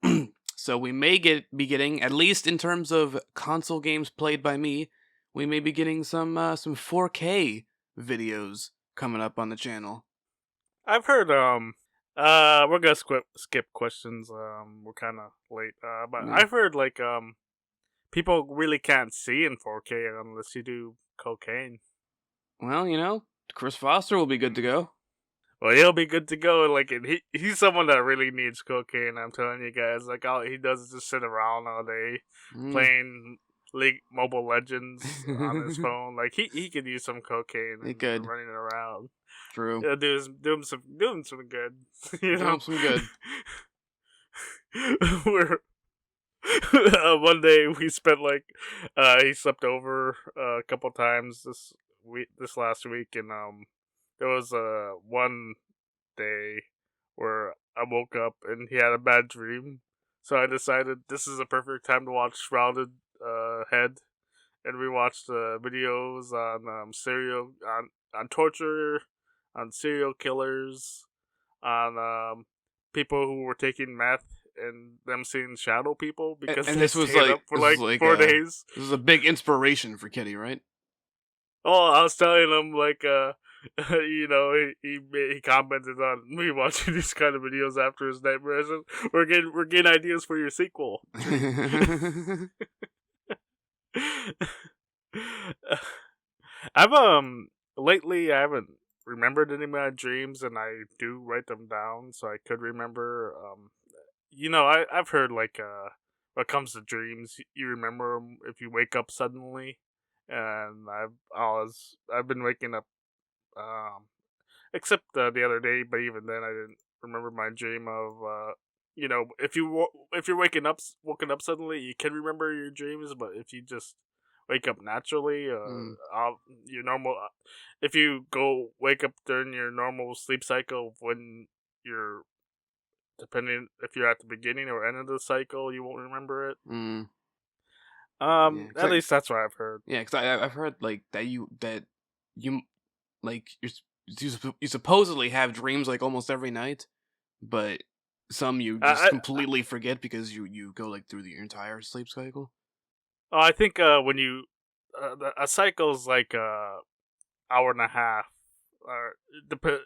A: shit!
B: so we may be getting, at least in terms of console games played by me, we may be getting some 4K videos coming up on the channel.
A: I've heard we're gonna skip questions. We're kind of late. But
B: Yeah.
A: I've heard like people really can't see in 4K unless you do cocaine.
B: Well, Chris Foster will be good to go.
A: Well, he'll be good to go. Like, and he's someone that really needs cocaine. I'm telling you guys. Like, all he does is just sit around all day
B: Mm.
A: playing League Mobile Legends on his phone. Like, he could use some cocaine
B: He
A: and
B: could.
A: running around.
B: True.
A: It'll do him some good. You
B: Do
A: know,
B: him some good.
A: We're one day we spent like he slept over a couple times this last week, and there was one day where I woke up and he had a bad dream, so I decided this is a perfect time to watch Shrouded Head, and we watched videos on on torture, on serial killers, on people who were taking meth and them seeing shadow people because
B: And
A: they
B: this was
A: stayed up for like 4 days.
B: this was a big inspiration for Kitty, right?
A: Oh, I was telling him like he commented on me watching these kind of videos after his nightmares. And we're getting ideas for your sequel. I've lately I haven't remembered any of my dreams, and I do write them down so I could remember. I've heard like when it comes to dreams, you remember them if you wake up suddenly. And I've been waking up, um, except the other day, but even then I didn't remember my dream of if you're woken up suddenly, you can remember your dreams, but if you just wake up naturally, your normal, if you go wake up during your normal sleep cycle when you're depending if you're at the beginning or end of the cycle, you won't remember it.
B: Mm. Yeah,
A: At least that's what I've heard.
B: yeah, because I've heard like that you like you supposedly have dreams like almost every night, but some you just
A: I
B: completely forget because you go like through your entire sleep cycle.
A: I think when you a cycle's like hour and a half.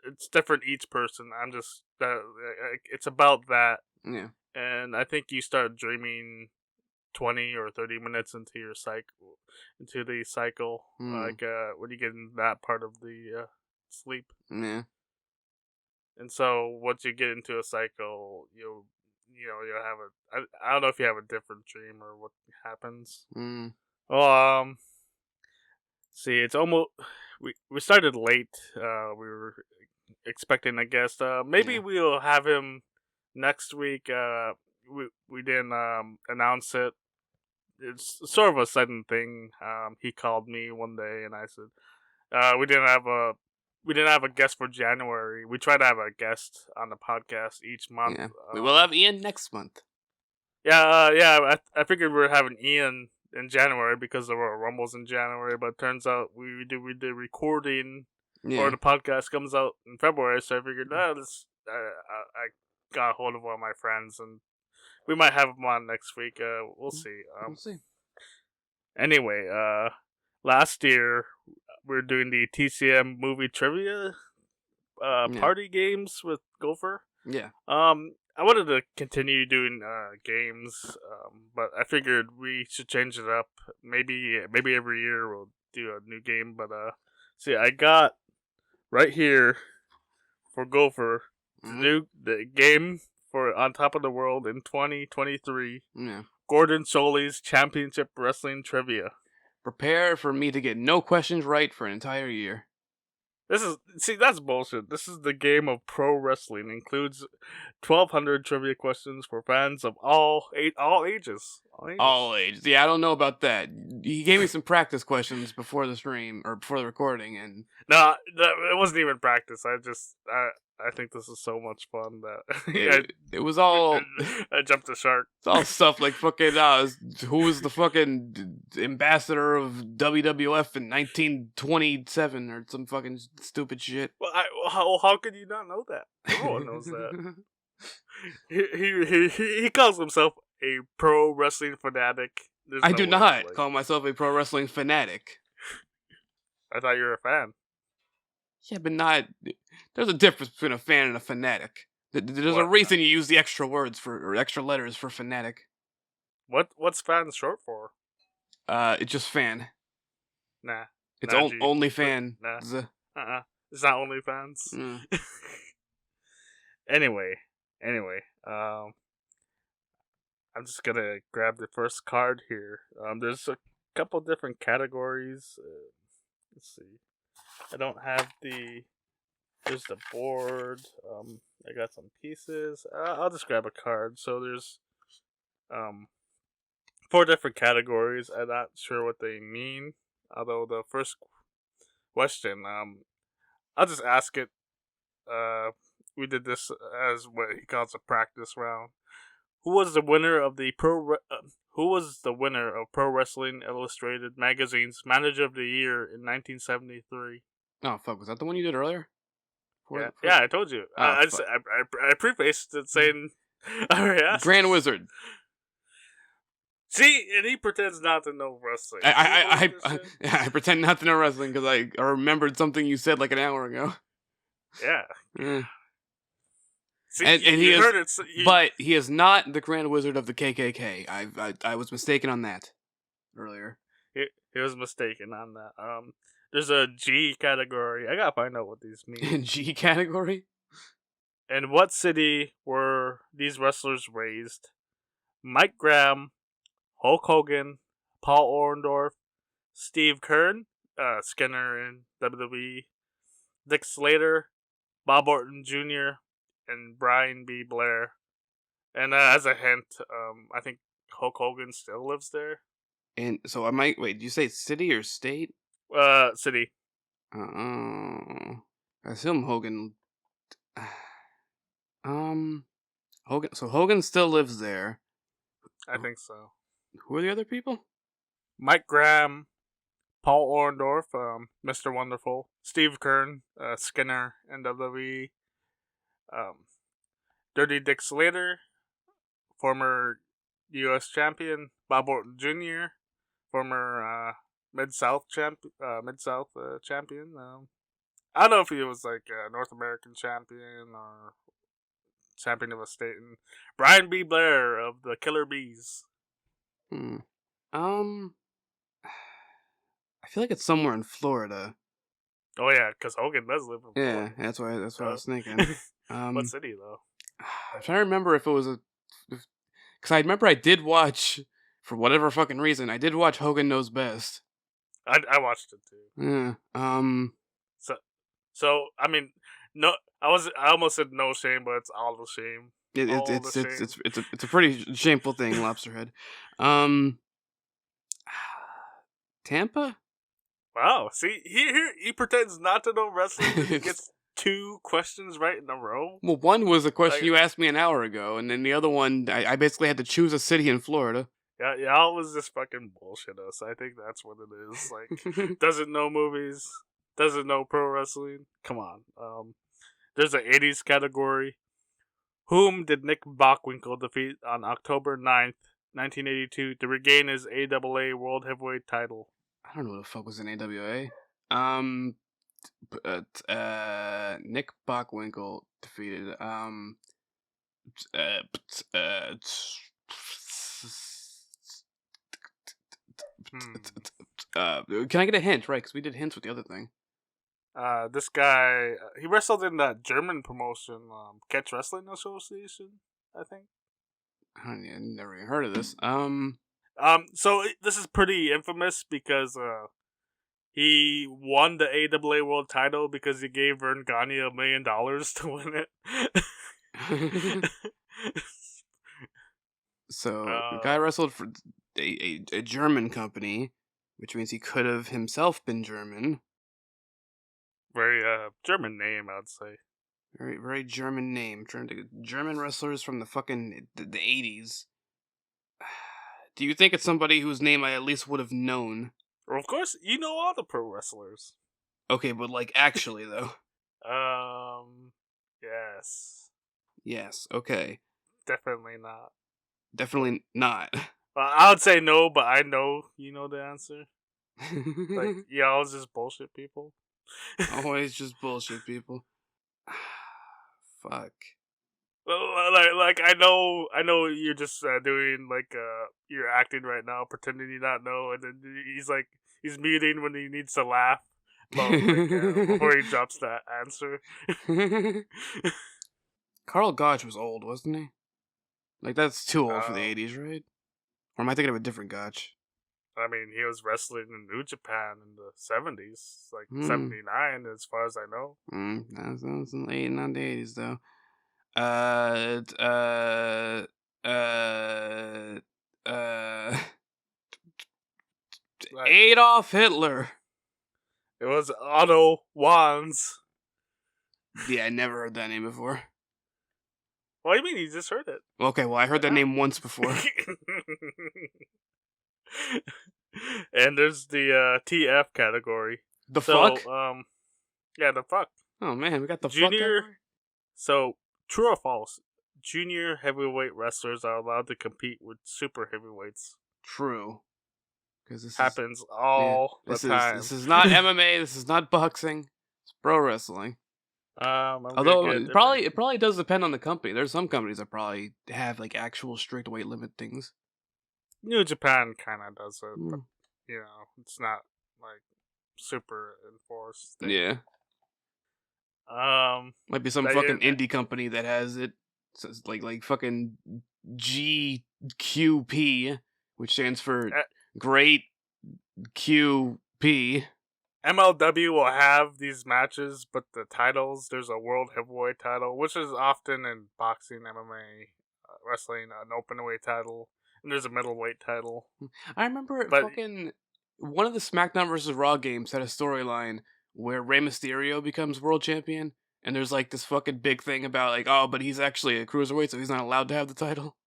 A: It's different each person. I'm just it's about that,
B: Yeah,
A: and I think you start dreaming 20 or 30 minutes into the cycle,
B: mm.
A: like when you get in that part of the sleep.
B: Yeah,
A: And so once you get into a cycle, you'll have I don't know if you have a different dream or what happens.
B: mm.
A: Well, see, it's almost we started late. We were expecting a guest. Maybe
B: Yeah,
A: we'll have him next week. We didn't announce it. It's sort of a sudden thing. He called me one day, and I said, we didn't have a guest for January. We try to have a guest on the podcast each month.
B: yeah. We will have Ian next month.
A: Yeah. I figured we were having Ian in January because there were Rumbles in January, but it turns out we did recording or
B: Yeah,
A: the podcast comes out in February. So I figured, I got a hold of one of my friends and we might have him on next week. We'll see.
B: we'll see.
A: Anyway, last year we were doing the TCM movie trivia
B: Yeah,
A: party games with Gopher.
B: yeah,
A: I wanted to continue doing games, but I figured we should change it up. Maybe every year we'll do a new game. But see, I got right here for Gopher
B: mm-hmm.
A: the game for On Top of the World in 2023.
B: Yeah.
A: Gordon Soley's Championship Wrestling Trivia.
B: Prepare for me to get no questions right for an entire year.
A: That's bullshit. This is the game of pro wrestling. Includes 1,200 trivia questions for fans of all ages. All ages.
B: All ages. Yeah, I don't know about that. He gave me some practice questions before the stream or before the recording, and
A: No, it wasn't even practice. I think this is so much fun that
B: it was all
A: I jumped the shark.
B: it's all stuff like fucking who was the fucking ambassador of WWF in 1927 or some fucking stupid shit.
A: Well, how could you not know that? Everyone knows that. He calls himself a pro wrestling fanatic.
B: I do not call myself a pro wrestling fanatic.
A: I thought you were a fan.
B: Yeah, but not. There's a difference between a fan and a fanatic. There's a reason you use the extra words or extra letters for fanatic.
A: What's fan short for?
B: It's just fan.
A: Nah.
B: It's only fan.
A: Nah. It's not only fans.
B: Mm.
A: Anyway, I'm just gonna grab the first card here. There's a couple different categories. Let's see. I don't have there's the board. I got some pieces. I'll just grab a card. So there's 4 different categories. I'm not sure what they mean. Although the first question, I'll just ask it. We did this as what he calls a practice round. Who was the winner of Pro Wrestling Illustrated magazine's Manager of the Year in 1973?
B: Oh fuck! Was that the one you did earlier?
A: Yeah, I told you.
B: Oh,
A: I prefaced it saying I already asked.
B: Grand Wizard.
A: See, and he pretends not to know wrestling.
B: I pretend not to know wrestling because I remembered something you said like an hour ago.
A: Yeah.
B: Mm.
A: See,
B: and
A: he
B: is,
A: heard it.
B: But he is not the Grand Wizard of the KKK. I was mistaken on that earlier.
A: He was mistaken on that. There's a G category. I gotta find out what these mean.
B: G category?
A: In what city were these wrestlers raised? Mike Graham, Hulk Hogan, Paul Orndorff, Steve Kern, Skinner in WWE, Dick Slater, Bob Orton Jr., and Brian B. Blair. And as a hint, I think Hulk Hogan still lives there.
B: And so I might wait. Did you say city or state?
A: City.
B: I assume Hogan. Hogan. So Hogan still lives there.
A: I think so.
B: Who are the other people?
A: Mike Graham, Paul Orndorff, Mr. Wonderful, Steve Kern, Skinner, NWE, um, Dirty Dick Slater, former U.S. champion, Bob Orton Jr., former Mid South champion. I don't know if he was like a North American champion or champion of a state. And Brian B. Blair of the Killer Bees.
B: Hmm. I feel like it's somewhere in Florida.
A: Oh yeah, because Hogan does live in Florida.
B: Yeah, that's what I was thinking.
A: What city though?
B: I'm trying to remember if it was because I remember I did watch, for whatever fucking reason, I did watch Hogan Knows Best.
A: I watched it too.
B: Yeah.
A: So I mean, no, I almost said no shame, but it's all the shame.
B: It's a pretty shameful thing, Lobsterhead. Tampa.
A: Wow. See, he pretends not to know wrestling. And he gets 2 questions right in a row.
B: Well, one was a question you asked me an hour ago, and then the other one, I basically had to choose a city in Florida.
A: Yeah, y'all was just fucking bullshit us. I think that's what it is. Like, doesn't know movies, doesn't know pro wrestling. Come on. There's an 80s category. Whom did Nick Bockwinkel defeat on October 9th, 1982 to regain his AAA World Heavyweight title?
B: I don't know what the fuck was in AWA. Nick Bockwinkel defeated. Can I get a hint? Right, because we did hints with the other thing.
A: This guy, he wrestled in that German promotion, Catch Wrestling Association, I think.
B: I never even heard of this.
A: So this is pretty infamous because he won the AAA World Title because he gave Vern Gagne $1 million to win it.
B: So the guy wrestled for a German company, which means he could have himself been German.
A: Very German name, I'd say.
B: Very very German name. Trying to German wrestlers from the fucking the 80s. Do you think it's somebody whose name I at least would have known?
A: Well, of course, you know all the pro wrestlers.
B: Okay, but like actually though.
A: Yes.
B: Yes. Okay.
A: Definitely not.
B: Definitely not.
A: I would say no, but I know you know the answer. Like, y'all just bullshit people.
B: Always just bullshit people. Fuck.
A: Like I know you're just doing like you're acting right now, pretending you not know, and then he's muting when he needs to laugh, but before he drops that answer.
B: Carl Gotch was old, wasn't he? Like that's too old for the 80s, right? Or am I thinking of a different Gotch?
A: I mean, he was wrestling in New Japan in the 70s, like 79, as far as I know.
B: That's late, not the 80s, though. Adolf Hitler.
A: It was Otto Wanz.
B: Yeah, I never heard that name before.
A: What do you mean? You just heard it.
B: Okay, well, I heard that name once before.
A: And there's the TF category.
B: Fuck?
A: Yeah, the fuck.
B: Oh man, we got the
A: junior.
B: Fuck.
A: So, true or false? Junior heavyweight wrestlers are allowed to compete with super heavyweights.
B: True. Because this
A: happens all the time.
B: This is not MMA. This is not boxing. It's pro wrestling. Although it probably does depend on the company. There's some companies that probably have like actual strict weight limit things.
A: New Japan kind of does it, but it's not like super enforced thing.
B: Yeah. Might be some fucking indie company that has it. So it's like fucking GQP, which stands for
A: Uh,
B: Great QP.
A: MLW will have these matches, but the titles, there's a World Heavyweight title, which is often in boxing, MMA, wrestling, an openweight title, and there's a middleweight title.
B: I remember
A: But
B: fucking one of the SmackDown vs. Raw games had a storyline where Rey Mysterio becomes world champion, and there's like this fucking big thing about like, oh, but he's actually a cruiserweight, so he's not allowed to have the title.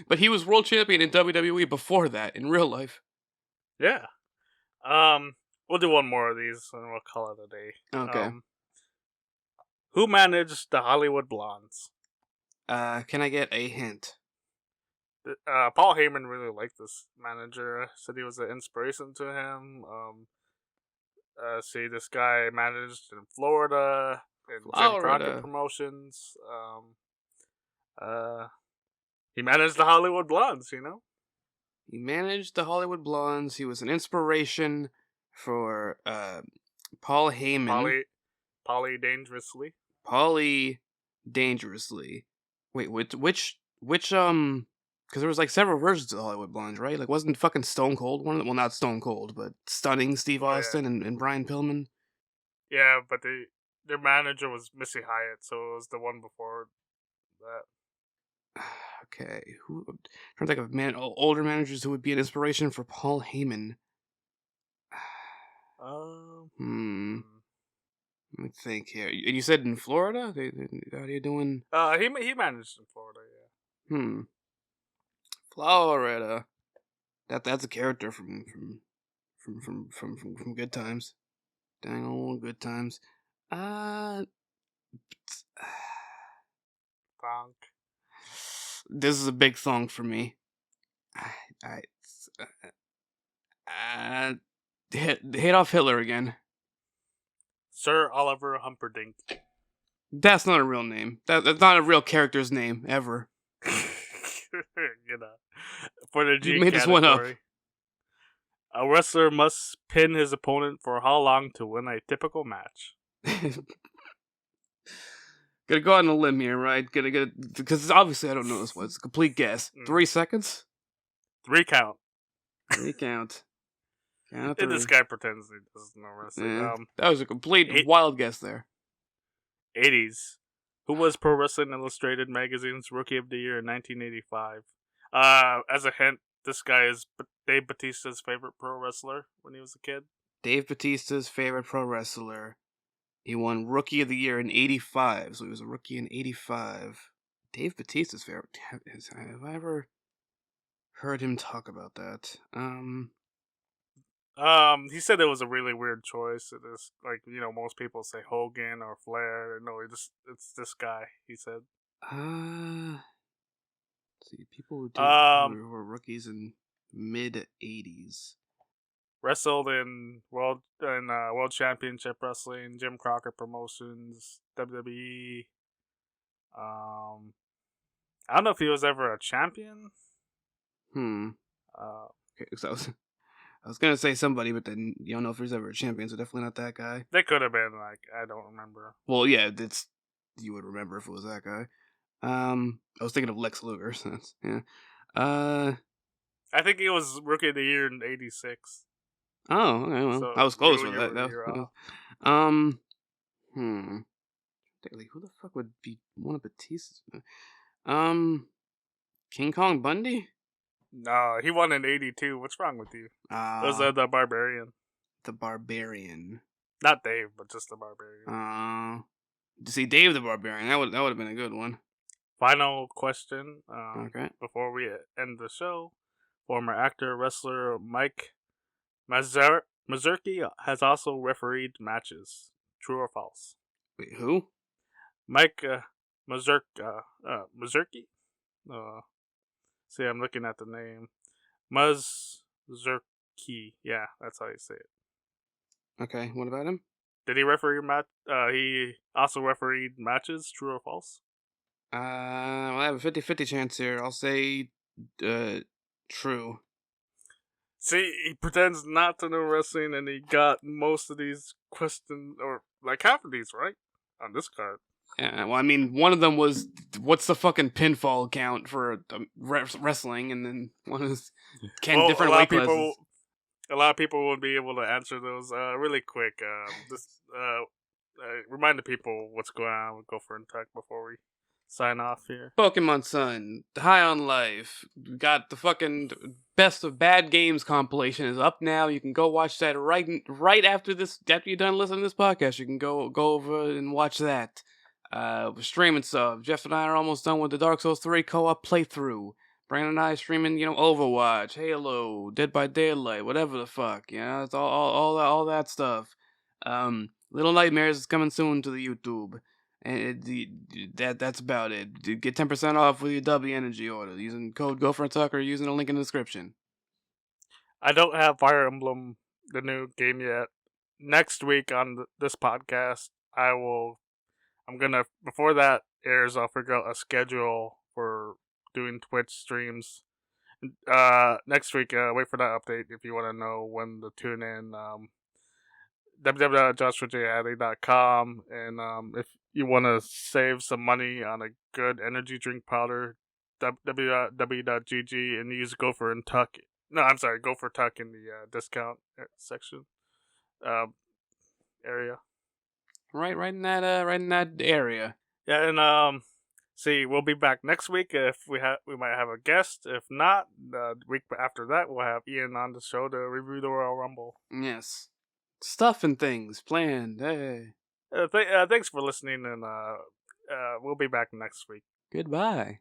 B: But he was world champion in WWE before that, in real life.
A: yeah, we'll do one more of these and we'll call it a day.
B: Okay.
A: Who managed the Hollywood Blondes?
B: Can I get a hint?
A: Paul Heyman really liked this manager. Said he was an inspiration to him. See, this guy managed in Florida in Jim Crockett Promotions. He managed the Hollywood Blondes.
B: He managed the Hollywood Blondes. He was an inspiration for Paul Heyman.
A: Polly Dangerously.
B: Polly Dangerously. Wait, which because there was like several versions of the Hollywood Blondes, right? Like, wasn't fucking Stone Cold one of them? Well, not Stone Cold, but Stunning Steve Austin and Brian Pillman.
A: Yeah, but their manager was Missy Hyatt, so it was the one before that.
B: Okay, I'm trying to think of older managers who would be an inspiration for Paul Heyman. Let me think here. And you said in Florida? How are you doing?
A: He managed in Florida, yeah.
B: Florida. That's a character from Good Times. Dang old Good Times.
A: Funk.
B: This is a big thong for me. Hit off Hitler again.
A: Sir Oliver Humperdinck.
B: That's not a real name. That's not a real character's name ever.
A: For the G
B: you made
A: category,
B: this one up.
A: A wrestler must pin his opponent for how long to win a typical match?
B: Gonna go out on a limb here, right? Because obviously I don't know this one. It's a complete guess. 3 seconds?
A: 3 count.
B: 3 count.
A: And this guy pretends he doesn't know wrestling.
B: Yeah, that was a complete wild guess there.
A: 80s. Who was Pro Wrestling Illustrated magazine's Rookie of the Year in 1985? As a hint, this guy is Dave Batista's favorite pro wrestler when he was a kid.
B: Dave Batista's favorite pro wrestler. He won Rookie of the Year in 85, so he was a rookie in 85. Dave Batista's favorite. Have I ever heard him talk about that?
A: He said it was a really weird choice. It is like, most people say Hogan or Flair. No, it's this guy, he said.
B: See, people who were rookies in mid 80s.
A: Wrestled in World Championship Wrestling, Jim Crockett Promotions, WWE. I don't know if he was ever a champion.
B: Okay, so I was gonna say somebody, but then you don't know if there's ever a champion, so definitely not that guy.
A: They could have been, I don't remember.
B: Well, yeah, you would remember if it was that guy. I was thinking of Lex Luger. So yeah.
A: I think he was Rookie of the Year in 86.
B: Oh, okay, well, so I was close with that. Who the fuck would be one of Batista's? King Kong Bundy?
A: No, he won in 82. What's wrong with you? It was the Barbarian.
B: The Barbarian.
A: Not Dave, but just the Barbarian.
B: To see Dave the Barbarian, that would have been a good one.
A: Final question.
B: Okay.
A: Before we end the show, former actor wrestler Mike Mazurki has also refereed matches. True or false?
B: Wait, who?
A: Mike Mazurki. See, I'm looking at the name. Mazurki. Yeah, that's how you say it.
B: Okay, what about him?
A: Did he referee he also refereed matches, true or false?
B: Well, I have a 50-50 chance here. I'll say true.
A: See, he pretends not to know wrestling, and he got most of these questions, or like half of these, right? On this card.
B: Yeah, well, I mean, one of them was what's the fucking pinfall count for wrestling, and then one is
A: Well,
B: different weight classes.
A: a lot of people will be able to answer those really quick. Just remind the people what's going on with Gopher and Tuck before we sign off here.
B: Pokemon Sun, High on Life. We got the fucking Best of Bad Games compilation is up now. You can go watch that right after this. After you're done listening to this podcast, you can go over and watch that. We're streaming stuff. Jeff and I are almost done with the Dark Souls 3 co-op playthrough. Brandon and I streaming, Overwatch, Halo, Dead by Daylight, whatever the fuck, it's all that stuff. Little Nightmares is coming soon to the YouTube. And that's about it. Get 10% off with your W Energy order using code GopherTuck or using the link in the description.
A: I don't have Fire Emblem, the new game, yet. Next week on this podcast, I'm gonna, before that airs, I'll figure out a schedule for doing Twitch streams. Next week, wait for that update if you want to know when to tune in. www.joshua.com, and if you want to save some money on a good energy drink powder, www.gg, and use Gopher and Tuck. No, I'm sorry, Gopher Tuck in the discount section area.
B: Right in that area.
A: Yeah, and see, we'll be back next week if we might have a guest. If not, the week after that we'll have Ian on the show to review the Royal Rumble.
B: Yes, stuff and things planned. Hey.
A: Thanks for listening, and we'll be back next week.
B: Goodbye.